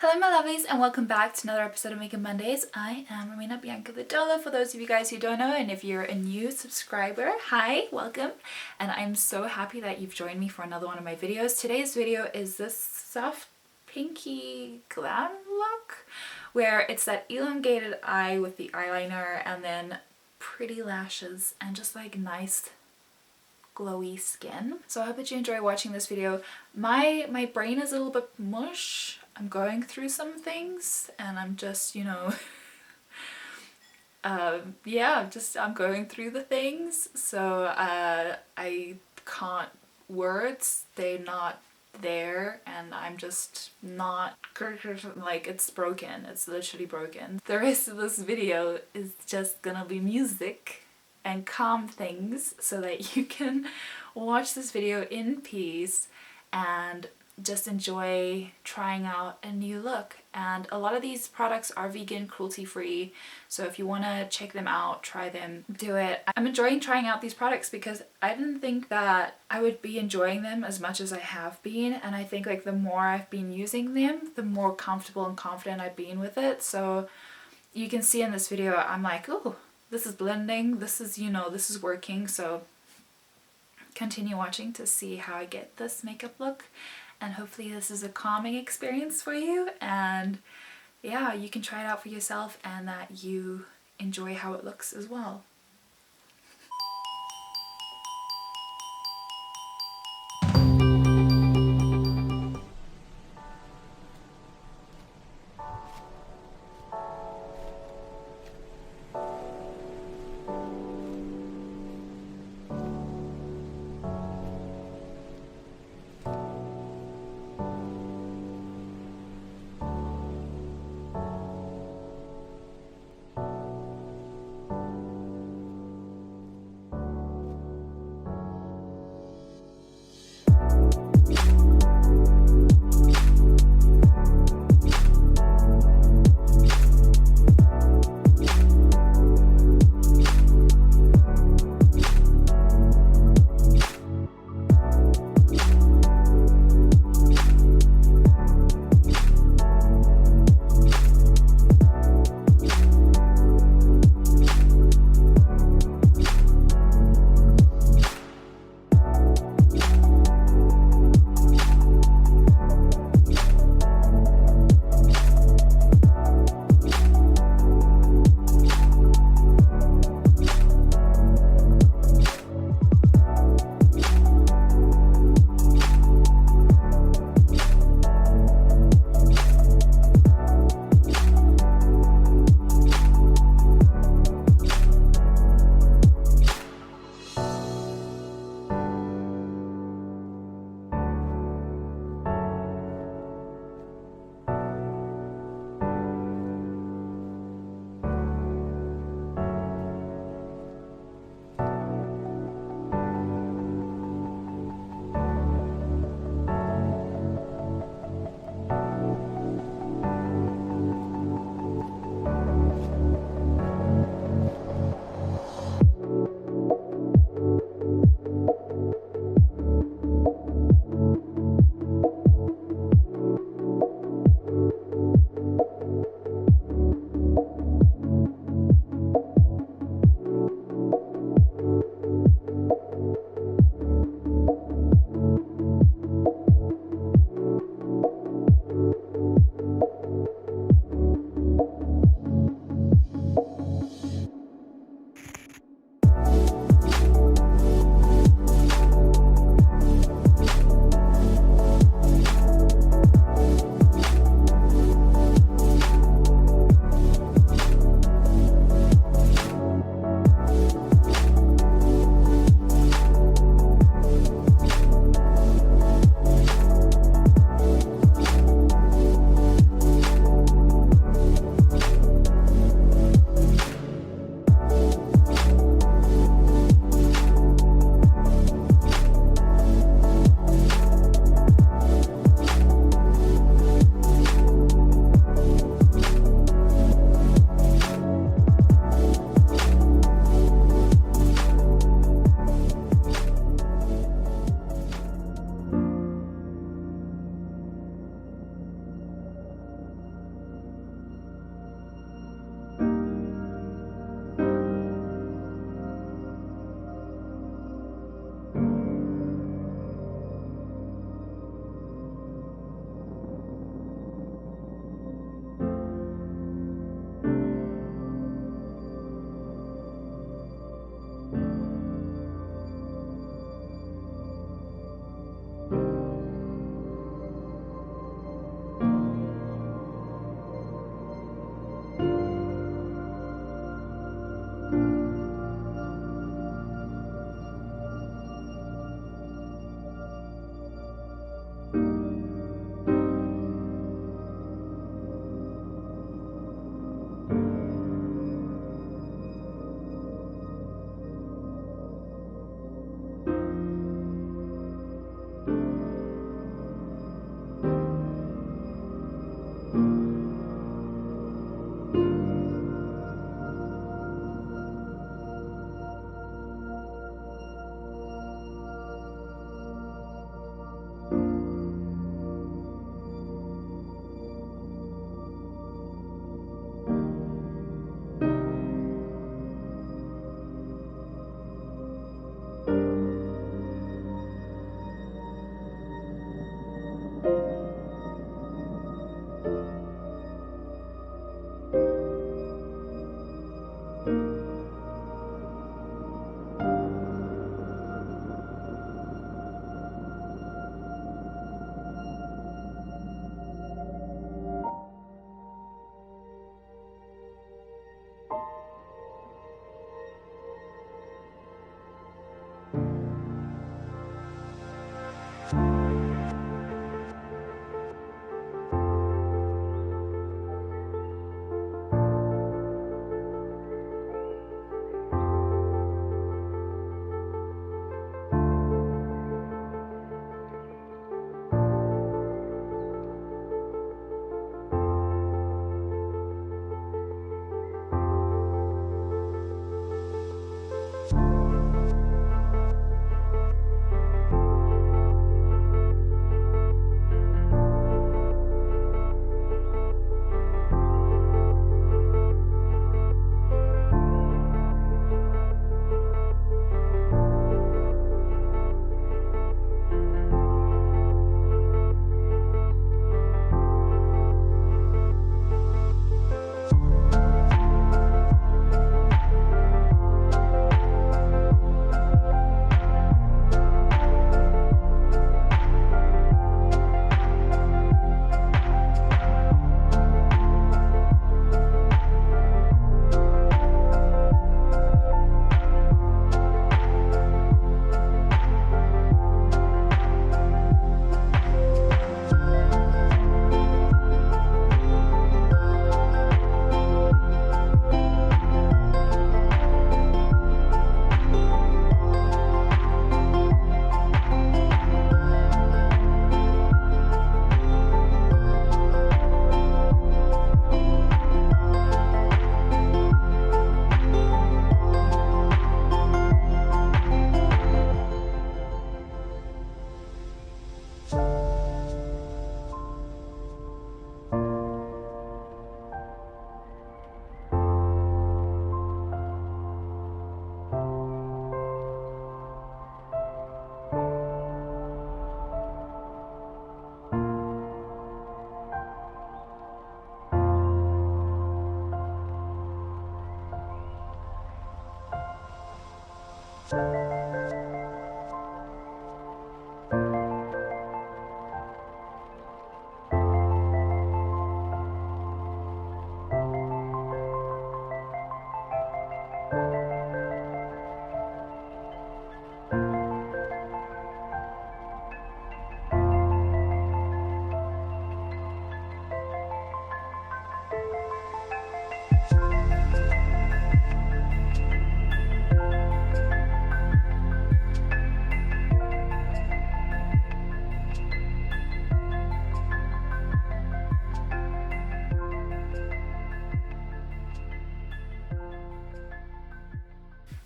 Hello my lovelies and welcome back to another episode of Makeup Mondays. I am Romina for those of you guys who don't know, and if you're a new subscriber, hi, welcome. And I'm so happy that you've joined me for another one of my videos. Today's video is this soft pinky glam look where it's that elongated eye with the eyeliner and then pretty lashes and just like nice glowy skin. So I hope that you enjoy watching this video. My brain is a little bit mush. I'm going through some things and I'm just, I'm going through the things. So I can't, words, they're not there, and I'm just not, like, it's broken. It's literally broken. The rest of this video is just gonna be music and calm things so that you can watch this video in peace and just enjoy trying out a new look. And a lot of these products are vegan, cruelty free, so if you want to check them out, try them, do it. I'm enjoying trying out these products because I didn't think that I would be enjoying them as much as I have been, and I think like the more I've been using them, the more comfortable and confident I've been with it. So you can see in this video I'm like, oh, this is blending, this is, this is working. So continue watching to see how I get this makeup look, and hopefully this is a calming experience for you, and yeah, you can try it out for yourself and that you enjoy how it looks as well.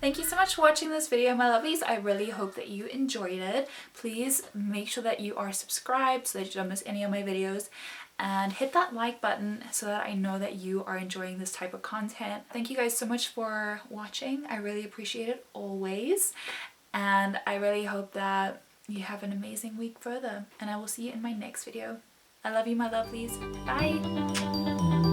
Thank you so much for watching this video, my lovelies. I really hope that you enjoyed it. Please make sure that you are subscribed so that you don't miss any of my videos, and hit that like button so that I know that you are enjoying this type of content. Thank you guys so much for watching. I really appreciate it always, and I really hope that you have an amazing week further, and I will see you in my next video. I love you, my lovelies. Bye!